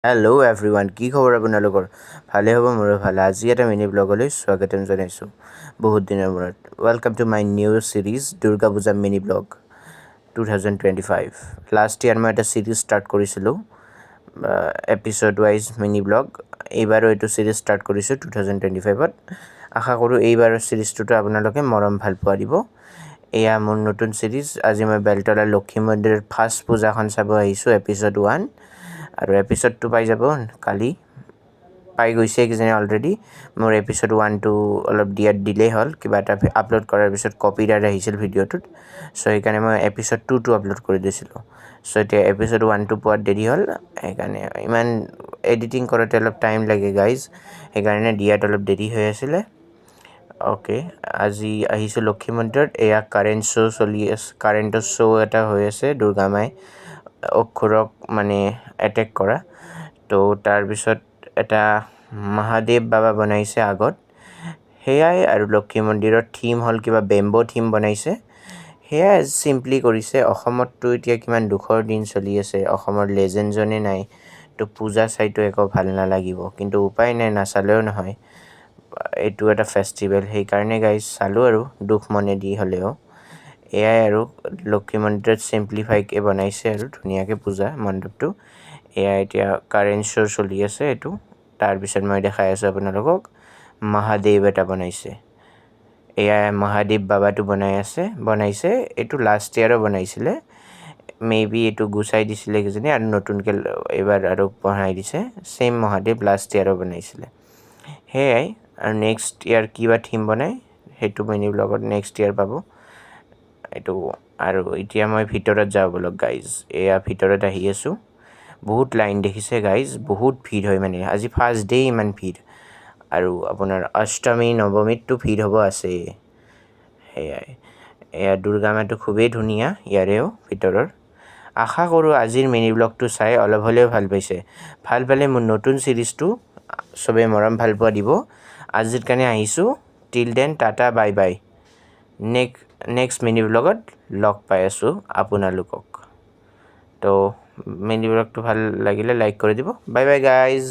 Hello' everyone, কি খবৰ আপোনালোকৰ? ভালে হ'ব, মোৰো ভালে। আজি এটা মিনি ব্লগলৈ স্বাগতম জনাইছোঁ বহুত দিনৰ মূৰত। Welcome to my new series Durga Puja mini blog 2025। Last year মই এটা ছিৰিজ ষ্টাৰ্ট কৰিছিলোঁ, এপিছ'ড ৱাইজ মিনি ব্লগ। এইবাৰো এইটো ছিৰিজ ষ্টাৰ্ট কৰিছোঁ 2025ত। আশা কৰোঁ এইবাৰৰ ছিৰিজটোতো আপোনালোকে মৰম ভাল পোৱা দিব। এয়া মোৰ নতুন ছিৰিজ। আজি মই বেলতলা লক্ষী মন্দিৰত ফাৰ্ষ্ট পূজাখন চাব আহিছোঁ, এপিছ'ড 1। আৰু এপিছ'ড 2 পাই যাব কালি, পাই গৈছে কিজানি অলৰেডি। মোৰ এপিছ'ড 1 অলপ দিলেই হ'ল, কিবা এটা আপলোড কৰাৰ পিছত কপিৰাইট আহিছিল ভিডিঅ'টোত। চ' সেইকাৰণে মই এপিছ'ড 2 আপলোড কৰি দিছিলোঁ। চ' এতিয়া এপিছ'ড 1 পোৱাত দেৰি হ'ল, সেইকাৰণে ইমান এডিটিং কৰোঁতে অলপ টাইম লাগে গাইজ, সেইকাৰণে দিয়াত অলপ দেৰি হৈ আছিলে। অ'কে, আজি আহিছোঁ লক্ষী মন্দিৰত। এয়া কাৰেণ্টৰ শ্ব' এটা হৈ আছে, দুৰ্গা মাই অসুৰক মানে এটেক কৰা। তো তাৰপিছত এটা মহাদেৱ বাবা বনাইছে আগত, সেয়াই। আৰু লক্ষী মন্দিৰৰ থিম হ'ল কিবা বেম্বো থিম বনাইছে, সেয়াই চিম্পলি কৰিছে। অসমততো এতিয়া কিমান দুখৰ দিন চলি আছে, অসমৰ লেজেণ্ডজনে নাই, তো পূজা চাইতো একো ভাল নালাগিব, কিন্তু উপায় নাই, নাচালেও নহয়। এইটো এটা ফেষ্টিভেল, সেইকাৰণে গাইজ চালোঁ আৰু দুখ মনে দি হ'লেও। এয়াই আৰু লক্ষী মন্দিৰত চিম্প্লিফাইকৈ বনাইছে আৰু ধুনীয়াকৈ পূজা মণ্ডপটো। এয়া এতিয়া কাৰেণ্ট শ্ব' চলি আছে এইটো। তাৰপিছত মই দেখাই আছোঁ আপোনালোকক, মহাদেৱ এটা বনাইছে। এয়া মহাদেৱ বাবাটো বনাইছে। এইটো লাষ্ট ইয়াৰো বনাইছিলে, মেবি এইটো গুচাই দিছিলে কিজানি, আৰু নতুনকৈ এইবাৰ আৰু বনাই দিছে। ছেইম মহাদেৱ লাষ্ট ইয়াৰো বনাইছিলে। সেয়াই, আৰু নেক্সট ইয়াৰ কিবা থিম বনাই সেইটো মিনি ব্লগত নেক্সট ইয়াৰ পাব এইটো। আৰু এতিয়া মই ভিতৰত যাওঁ বলক গাইজ। এয়া ভিতৰত আহি আছোঁ। বহুত লাইন দেখিছে গাইজ, বহুত ভিৰ হয় মানে। আজি ফাৰ্ষ্ট ডে ইমান ভিৰ, আৰু আপোনাৰ অষ্টমী নৱমীততো ভিৰ হ'ব আছেই। সেয়াই, এয়া দুৰ্গা মাটো খুবেই ধুনীয়া ইয়াৰেও ভিতৰৰ। আশা কৰোঁ আজিৰ মিনি ব্লগটো চাই অলপ হ'লেও ভাল পাইছে। ভাল পালে মোৰ নতুন ছিৰিজটো চবেই মৰম ভাল পোৱা দিব। আজিৰ কাৰণে আহিছোঁ, till then ta-ta bye bye. Next mini ব্লগত লগ পাই আছোঁ আপোনালোকক। তো মিনি ব্লগটো ভাল লাগিলে লাইক কৰি দিব। Bye bye guys.